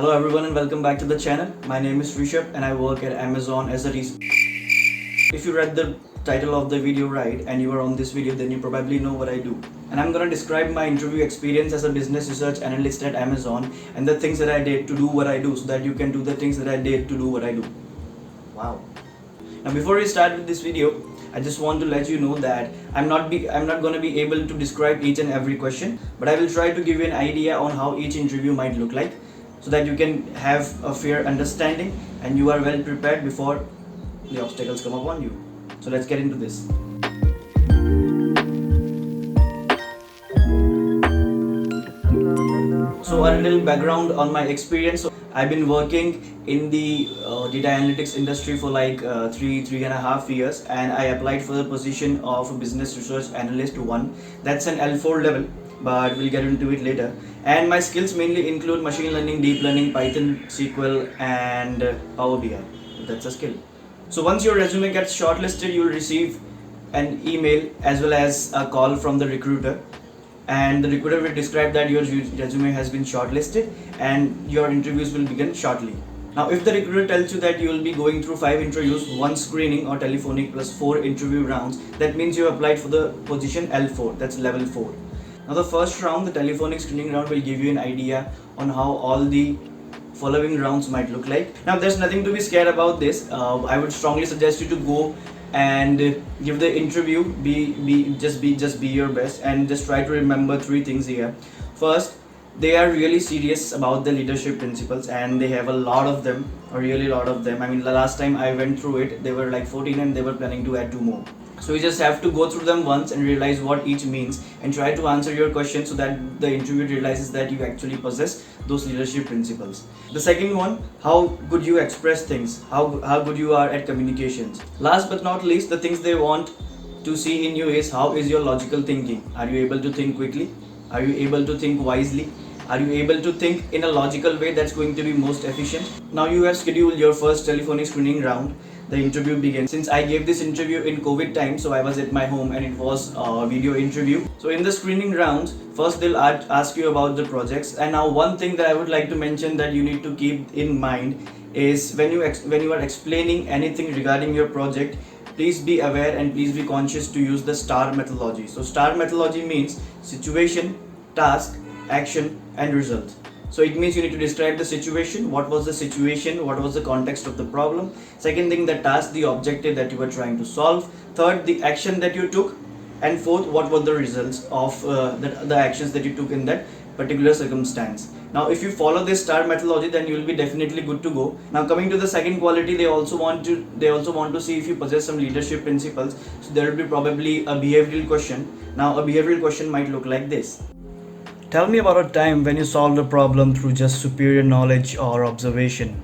Hello everyone and welcome back to the channel. My name is Rishabh and I work at Amazon as a researcher. If you read the title of the video right and you are on this video, then you probably know what I do. And I'm gonna describe my interview experience as a business research analyst at Amazon and the things that I did to do what I do so that you can do the things that I did to do what I do. Wow. Now before we start with this video, I just want to let you know that I'm not going to be able to describe each and every question, but I will try to give you an idea on how each interview might look like so that you can have a fair understanding and you are well prepared before the obstacles come upon you. So let's get into this. So a little background on my experience. So I've been working in the data analytics industry for like 3.5 years, and I applied for the position of a business research analyst 1. That's an L4 level, but we'll get into it later. And my skills mainly include machine learning, deep learning, Python, SQL, and Power BI. That's a skill. So once your resume gets shortlisted, you'll receive an email as well as a call from the recruiter, and the recruiter will describe that your resume has been shortlisted and your interviews will begin shortly. Now if the recruiter tells you that you will be going through 5 interviews, 1 screening or telephonic plus 4 interview rounds, that means you applied for the position L4, that's level 4. Now the first round, the telephonic screening round, will give you an idea on how all the following rounds might look like. Now there's nothing to be scared about this. I would strongly suggest you to go and give the interview. Just be your best and just try to remember 3 things here. First, they are really serious about the leadership principles and they have a lot of them, a really lot of them. I mean, the last time I went through it, they were like 14 and they were planning to add 2 more. So you just have to go through them once and realize what each means and try to answer your question so that the interviewer realizes that you actually possess those leadership principles. The second one, how good you express things, how good you are at communications. Last but not least, the things they want to see in you is how is your logical thinking. Are you able to think quickly? Are you able to think wisely? Are you able to think in a logical way that's going to be most efficient? Now you have scheduled your first telephonic screening round. The interview begins. Since I gave this interview in COVID time, so I was at my home and it was a video interview. So in the screening rounds, first they'll ask you about the projects. And now one thing that I would like to mention that you need to keep in mind is when you are explaining anything regarding your project, please be aware and please be conscious to use the STAR methodology. So STAR methodology means situation, task, action and result. So it means you need to describe the situation, what was the situation, what was the context of the problem. Second thing, the task, the objective that you were trying to solve. Third, the action that you took. And fourth, what were the results of the actions that you took in that particular circumstance. Now if you follow this STAR methodology, then you will be definitely good to go. Now coming to the second quality, they also want to see if you possess some leadership principles. So there will be probably a behavioral question. Now a behavioral question might look like this. Tell me about a time when you solved a problem through just superior knowledge or observation.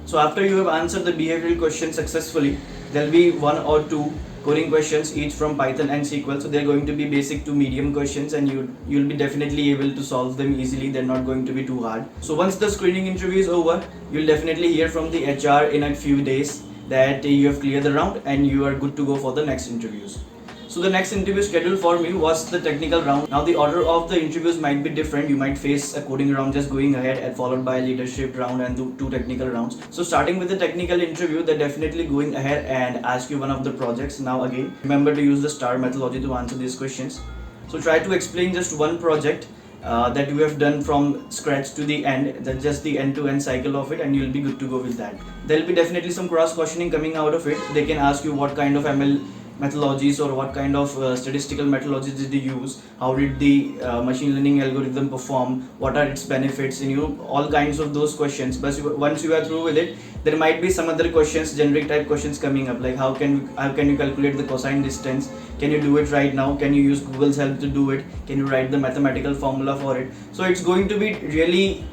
So after you have answered the behavioral question successfully, there will be 1 or 2 coding questions, each from Python and SQL. So they're going to be basic to medium questions and you'll be definitely able to solve them easily. They're not going to be too hard. So once the screening interview is over, you'll definitely hear from the HR in a few days that you have cleared the round and you are good to go for the next interviews. So the next interview scheduled for me was the technical round. Now the order of the interviews might be different. You might face a coding round just going ahead and followed by a leadership round and 2 technical rounds. So starting with the technical interview, they're definitely going ahead and ask you one of the projects. Now again, remember to use the STAR methodology to answer these questions. So try to explain just one project that you have done from scratch to the end, that's just the end-to-end cycle of it, and you'll be good to go with that. There'll be definitely some cross-questioning coming out of it. They can ask you what kind of ML methodologies or what kind of statistical methodologies did you use, how did the machine learning algorithm perform, what are its benefits, and all kinds of those questions. But once you are through with it, there might be some other questions, generic type questions coming up, like how can you calculate the cosine distance, can you do it right now, can you use Google's help to do it, can you write the mathematical formula for it. So it's going to be really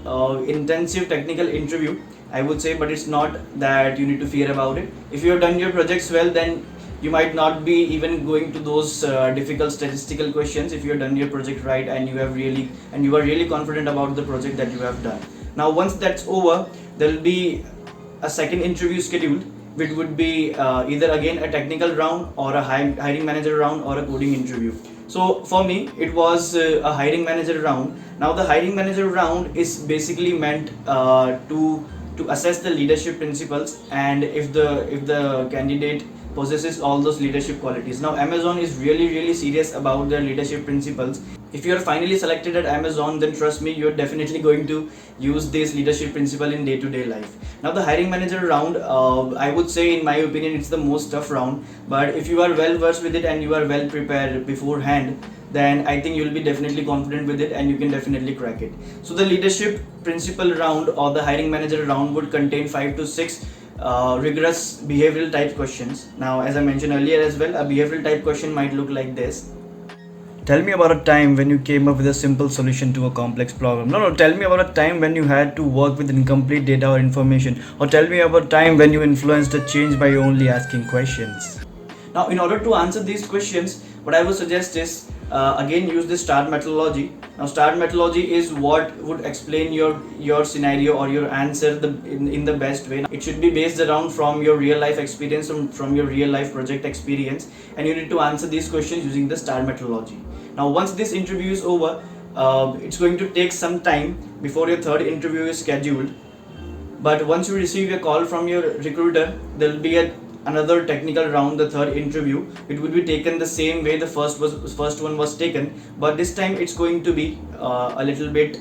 intensive technical interview, I would say, but it's not that you need to fear about it. If you have done your projects well, then you might not be even going to those difficult statistical questions if you have done your project right and you are really confident about the project that you have done. Now once that's over, there will be a second interview scheduled, which would be either again a technical round or a hiring manager round or a coding interview. So for me, it was a hiring manager round. Now the hiring manager round is basically meant to assess the leadership principles, and if the candidate possesses all those leadership qualities. Now Amazon is really serious about their leadership principles. If you are finally selected at Amazon, then trust me, you're definitely going to use this leadership principle in day-to-day life. Now the hiring manager round, I would say in my opinion it's the most tough round, but if you are well versed with it and you are well prepared beforehand, then I think you'll be definitely confident with it and you can definitely crack it. So the leadership principle round or the hiring manager round would contain 5 to 6 rigorous behavioral type questions. Now as I mentioned earlier as well, a behavioral type question might look like this. Tell me about a time when you came up with a simple solution to a complex problem. No, tell me about a time when you had to work with incomplete data or information. Or tell me about a time when you influenced a change by only asking questions. Now, in order to answer these questions, what I would suggest is again use the STAR methodology. Now, STAR methodology is what would explain your scenario or your answer in the best way. It should be based around from your real life experience, from your real life project experience, and you need to answer these questions using the STAR methodology. Now, once this interview is over, it's going to take some time before your third interview is scheduled. But once you receive a call from your recruiter, there will be another technical round, the third interview. It will be taken the same way the first one was taken, but this time it's going to be a little bit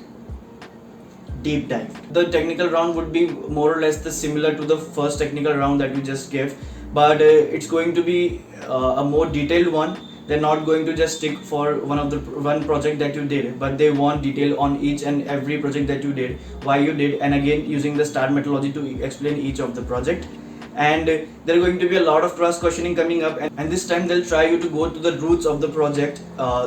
deep dive. The technical round would be more or less similar to the first technical round that we just gave, but it's going to be a more detailed one. They're not going to just stick for one project that you did, but they want detail on each and every project that you did, why you did, and again using the STAR methodology to explain each of the project. And there are going to be a lot of cross questioning coming up, and this time they'll try you to go to the roots of the project,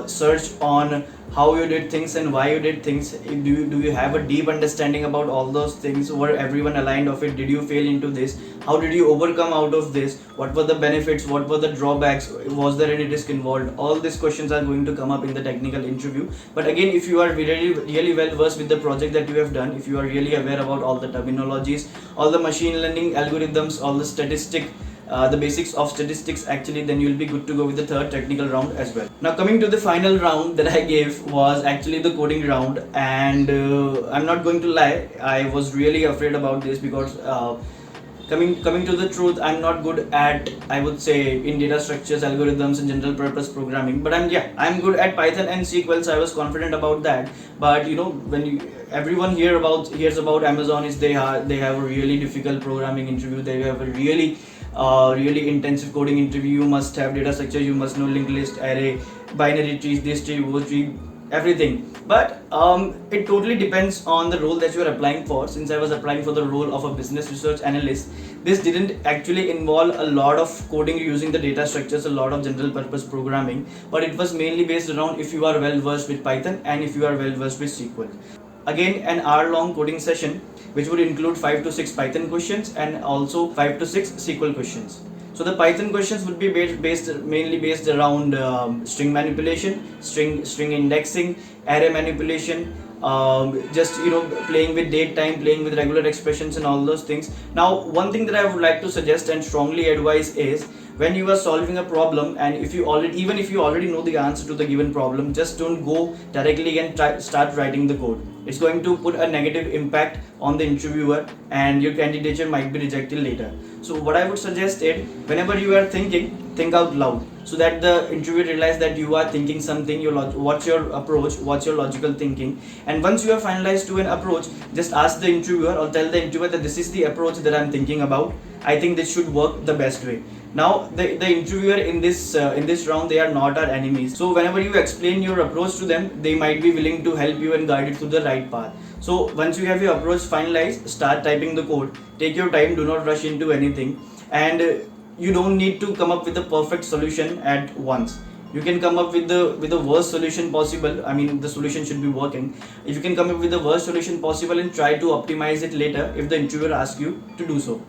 search on how you did things and why you did things. Do you have a deep understanding about all those things? Were everyone aligned of it? Did you fail into this? How did you overcome out of this? What were the benefits? What were the drawbacks? Was there any risk involved? All these questions are going to come up in the technical interview. But again, if you are really well versed with the project that you have done, if you are really aware about all the terminologies, all the machine learning algorithms, all the basics of statistics actually, then you'll be good to go with the third technical round as well. Now coming to the final round that I gave was actually the coding round, and I'm not going to lie, I was really afraid about this because coming to the truth, I'm not good at, I would say, in data structures, algorithms, and general purpose programming. But I'm good at Python and SQL, so I was confident about that. But when everyone hears about Amazon, is they have a really difficult programming interview. They have a really intensive coding interview. You must have data structure. You must know linked list, array, binary trees, this tree, that tree, everything. But it totally depends on the role that you are applying for. Since I was applying for the role of a business research analyst, this didn't actually involve a lot of coding using the data structures, a lot of general purpose programming, but it was mainly based around if you are well versed with Python and if you are well versed with SQL. Again, an hour-long coding session which would include 5 to 6 Python questions and also 5 to 6 SQL questions. So the Python questions would be mainly based around string manipulation, string indexing, array manipulation, just playing with date time, playing with regular expressions and all those things. Now one thing that I would like to suggest and strongly advise is, when you are solving a problem, and even if you already know the answer to the given problem, just don't go directly and start writing the code. It's going to put a negative impact on the interviewer and your candidature might be rejected later. So what I would suggest is, whenever you are thinking, think out loud, so that the interviewer realize that you are thinking something. What's your approach, what's your logical thinking, and once you are finalized to an approach, just ask the interviewer or tell the interviewer that this is the approach that I'm thinking about. I think this should work the best way. Now the interviewer in this round, they are not our enemies. So whenever you explain your approach to them, they might be willing to help you and guide you to the right path. So once you have your approach finalized, start typing the code. Take your time, do not rush into anything, and you don't need to come up with a perfect solution at once. You can come up with the worst solution possible. I mean, the solution should be working. If you can come up with the worst solution possible and try to optimize it later if the interviewer asks you to do so.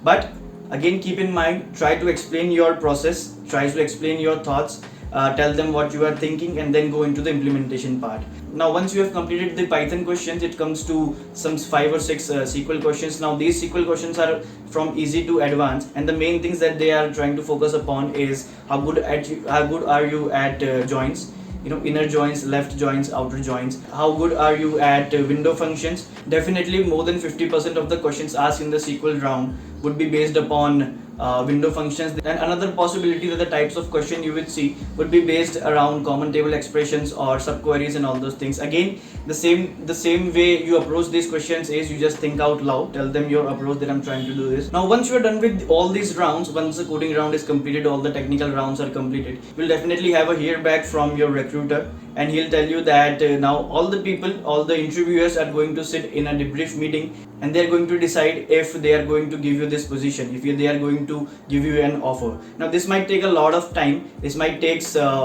But again, keep in mind, try to explain your process, try to explain your thoughts, tell them what you are thinking, and then go into the implementation part. Now once you have completed the Python questions, it comes to some 5 or 6 SQL questions. Now these SQL questions are from easy to advanced, and the main things that they are trying to focus upon is how good are you at joins. inner joins, left joins, outer joins. How good are you at window functions? Definitely more than 50% of the questions asked in the SQL round would be based upon window functions. And another possibility that the types of question you would see would be based around common table expressions or subqueries and all those things. Again, the same way you approach these questions is you just think out loud, tell them your approach that I'm trying to do this. Now once you are done with all these rounds, once the coding round is completed, all the technical rounds are completed, you'll definitely have a hear back from your recruiter, and he'll tell you that now all the interviewers are going to sit in a debrief meeting, and they're going to decide if they are going to give you this position, if they are going to give you an offer. Now this might take a lot of time, this might take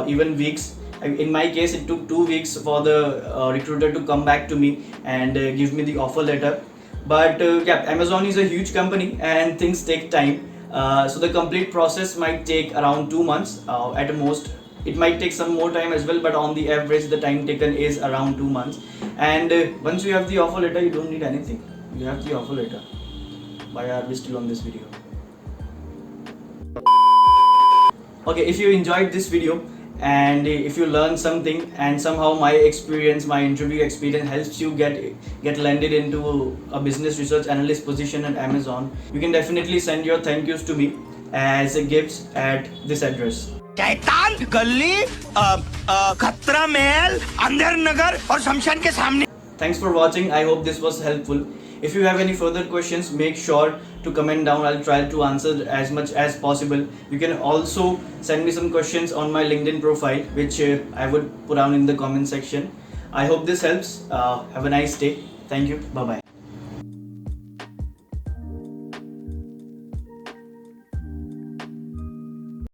even weeks. In my case, it took 2 weeks for the recruiter to come back to me and give me the offer letter. But yeah, Amazon is a huge company and things take time. So the complete process might take around 2 months at most. It might take some more time as well, but on the average the time taken is around 2 months. And once you have the offer letter, you don't need anything. You have the offer letter. Why are we still on this video? Okay, if you enjoyed this video and if you learned something and somehow my interview experience helps you get landed into a business research analyst position at Amazon, you can definitely send your thank yous to me as gifts at this address. शैतान गली खतरा महल अंदर नगर और शमशान के सामने. Thanks for watching. I hope this was helpful. If you have any further questions, make sure to comment down. I'll try to answer as much as possible. You can also send me some questions on my LinkedIn profile, which I would put down in the comment section. I hope this helps. Have a nice day. Thank you. Bye bye.